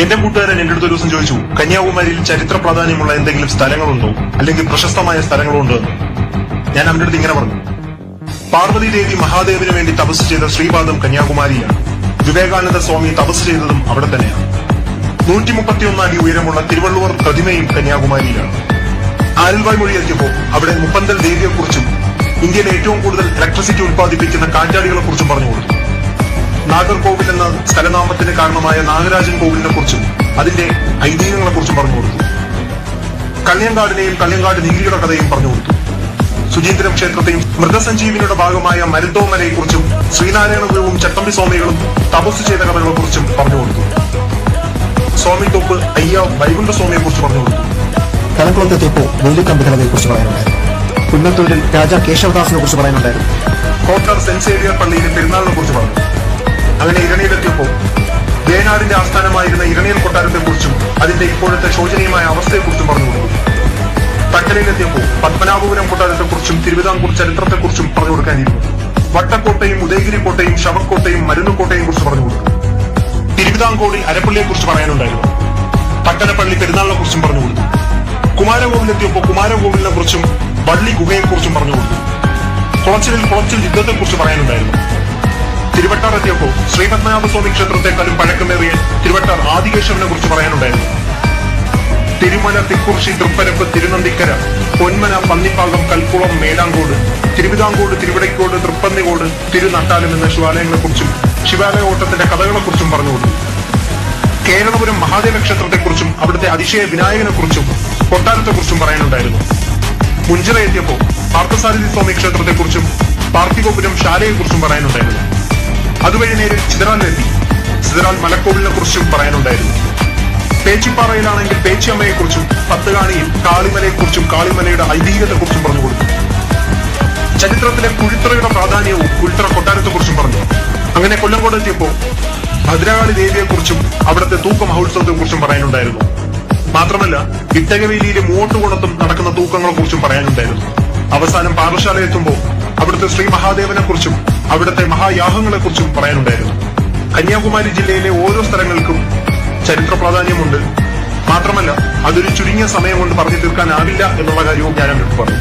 എന്റെ കൂട്ടുകാരൻ എന്റെ അടുത്ത് ഒരു ദിവസം ചോദിച്ചു, കന്യാകുമാരിയിൽ ചരിത്ര പ്രാധാന്യമുള്ള എന്തെങ്കിലും സ്ഥലങ്ങളുണ്ടോ, അല്ലെങ്കിൽ പ്രശസ്തമായ സ്ഥലങ്ങളുണ്ടോ എന്ന്. ഞാൻ അവന്റെ അടുത്ത് ഇങ്ങനെ പറഞ്ഞു, പാർവതി ദേവി മഹാദേവന് വേണ്ടി തപസ് ചെയ്ത ശ്രീപാദം കന്യാകുമാരിയിലാണ്. വിവേകാനന്ദ സ്വാമി തപസ് ചെയ്തതും അവിടെ തന്നെയാണ്. 131 അടി ഉയരമുള്ള തിരുവള്ളുവർ പ്രതിമയും കന്യാകുമാരിയിലാണ്. ആരൽവായ് മൊഴി എത്തിയപ്പോൾ അവിടെ മുപ്പന്തൽ ദേവിയെക്കുറിച്ചും ഇന്ത്യയിലെ ഏറ്റവും കൂടുതൽ ഇലക്ട്രിസിറ്റി ഉത്പാദിപ്പിക്കുന്ന കാറ്റാടികളെ കുറിച്ചും പറഞ്ഞു കൊടുത്തു. നാഗർകോവിൽ എന്ന സ്ഥലനാമത്തിന് കാരണമായ നാഗരാജൻ കോവിലിനെ കുറിച്ചും അതിന്റെ ഐതിഹ്യങ്ങളെ കുറിച്ചും പറഞ്ഞു കൊടുത്തു. കള്ളിയങ്കാടിനെയും കള്ളിയങ്കാട് നീലിയുടെ കഥയും പറഞ്ഞു കൊടുത്തു. സുചീന്ദ്രം ക്ഷേത്രത്തെയും മൃതസഞ്ജീവിനിയുടെ ഭാഗമായ മരുന്തോമലയെക്കുറിച്ചും ശ്രീനാരായണ ഗുരുവും ചട്ടമ്പി സ്വാമികളും തപസ് ചെയ്ത കഥകളെ കുറിച്ചും പറഞ്ഞു കൊടുത്തു. സ്വാമി തോപ്പ് അയ്യ വൈകുണ്ഠ സ്വാമിയെ കുറിച്ച് പറഞ്ഞു കൊടുത്തു. കലക്കുളത്തെത്തിയപ്പോ വെള്ളിക്കമ്പികളെ കുറിച്ച് പറയാനുണ്ടായിരുന്നു. പുന്നത്തൂരിൽ രാജാ കേശവദാസിനെ കുറിച്ച് പറയാനുണ്ടായിരുന്നു. കോട്ടർ സെന്റ് സേവിയർ പള്ളിയിലെ പെരുന്നാളിനെ കുറിച്ച് പറഞ്ഞു. അങ്ങനെ ഇരണിയിലെത്തിയപ്പോൾ വേനാടിന്റെ ആസ്ഥാനമായിരുന്ന ഇരണിയൽ കൊട്ടാരത്തെക്കുറിച്ചും അതിന്റെ ഇപ്പോഴത്തെ ശോചനീയമായ അവസ്ഥയെക്കുറിച്ചും പറഞ്ഞു കൊടുത്തു. തക്കലയിലെത്തിയപ്പോൾ പത്മനാഭപുരം കൊട്ടാരത്തെക്കുറിച്ചും തിരുവിതാംകൂർ ചരിത്രത്തെക്കുറിച്ചും പറഞ്ഞു കൊടുക്കാനിരുന്നു. വട്ടക്കോട്ടയും ഉദയഗിരി കോട്ടയും ശവക്കോട്ടയും മരുന്നുകോട്ടയും കുറിച്ച് പറഞ്ഞു കൊടുത്തു. തിരുവിതാംകൂറിൽ അരപ്പള്ളിയെക്കുറിച്ച് പറയാനുണ്ടായിരുന്നു. തക്കനപ്പള്ളി പെരുന്നാളിനെ കുറിച്ചും പറഞ്ഞു കൊടുത്തു. കുമാരകോവിലെത്തിയപ്പോൾ കുമാരകോവിലിനെ കുറിച്ചും വള്ളി ഗുഹയെക്കുറിച്ചും പറഞ്ഞു കൊടുത്തു. കുളച്ചിലിൽ യുദ്ധത്തെക്കുറിച്ച് പറയാനുണ്ടായിരുന്നു. തിരുവട്ടാർ എത്തിയപ്പോൾ ശ്രീപത്മനാഭസ്വാമി ക്ഷേത്രത്തെക്കാളും പഴക്കമേറിയ തിരുവട്ടാർ ആദികേശവനെ കുറിച്ച് പറയാനുണ്ടായിരുന്നു. തിരുമല, തിക്കുറിശി, തൃപ്പരപ്പ്, തിരുനന്ദിക്കര, പൊന്മന, പന്നിപ്പാകം, കൽക്കുളം, മേലാങ്കോട്, തിരുവിതാംകൂട്, തിരുവിടക്കോട്, തൃപ്പന്നിക്കോട്, തിരുനട്ടാലം എന്ന ശിവാലയങ്ങളെക്കുറിച്ചും ശിവാലയ ഓട്ടത്തിന്റെ കഥകളെക്കുറിച്ചും പറഞ്ഞു കൊടുത്തു. കേരളപുരം മഹാദേവ ക്ഷേത്രത്തെക്കുറിച്ചും അവിടുത്തെ അതിശയ വിനായകനെക്കുറിച്ചും കൊട്ടാരത്തെക്കുറിച്ചും പറയാനുണ്ടായിരുന്നു. മുഞ്ചിറ എത്തിയപ്പോൾ പാർത്ഥസാരഥി സ്വാമി ക്ഷേത്രത്തെക്കുറിച്ചും പാർത്ഥിവപുരം ശാലയെക്കുറിച്ചും പറയാനുണ്ടായിരുന്നു. അതുവഴി നേരെ ചിതറാലിലെത്തി. ചിതറാൽ മലക്കോവിലിനെ കുറിച്ചും പറയാനുണ്ടായിരുന്നു. പേച്ചിപ്പാറയിലാണെങ്കിൽ പേച്ചിയമ്മയെക്കുറിച്ചും പത്തുകാണിയിൽ കാളിമലയെക്കുറിച്ചും കാളിമലയുടെ ഐതിഹ്യത്തെക്കുറിച്ചും പറഞ്ഞു കൊടുത്തു. ചരിത്രത്തിലെ കുഴിത്തറയുടെ പ്രാധാന്യവും കുഴിത്തറ കൊട്ടാരത്തെക്കുറിച്ചും പറഞ്ഞു. അങ്ങനെ കൊല്ലംകോട് എത്തിയപ്പോൾ ഭദ്രകാളി ദേവിയെക്കുറിച്ചും അവിടുത്തെ തൂക്ക മഹോത്സവത്തെക്കുറിച്ചും പറയാനുണ്ടായിരുന്നു. മാത്രമല്ല ഇട്ടകവേലിയിലെ മൂവട്ടുകുണത്തും നടക്കുന്ന തൂക്കങ്ങളെ കുറിച്ചും പറയാനുണ്ടായിരുന്നു. അവസാനം പാറശാല എത്തുമ്പോൾ അവിടുത്തെ ശ്രീ മഹാദേവനെ കുറിച്ചും അവിടുത്തെ മഹായാഗങ്ങളെ കുറിച്ചും പറയാനുണ്ടായിരുന്നു. കന്യാകുമാരി ജില്ലയിലെ ഓരോ സ്ഥലങ്ങൾക്കും ചരിത്ര പ്രാധാന്യമുണ്ട്. മാത്രമല്ല അതൊരു ചുരുങ്ങിയ സമയം കൊണ്ട് പറഞ്ഞു തീർക്കാനാവില്ല എന്നുള്ള കാര്യവും ഞാൻ അവർക്ക് പറഞ്ഞു.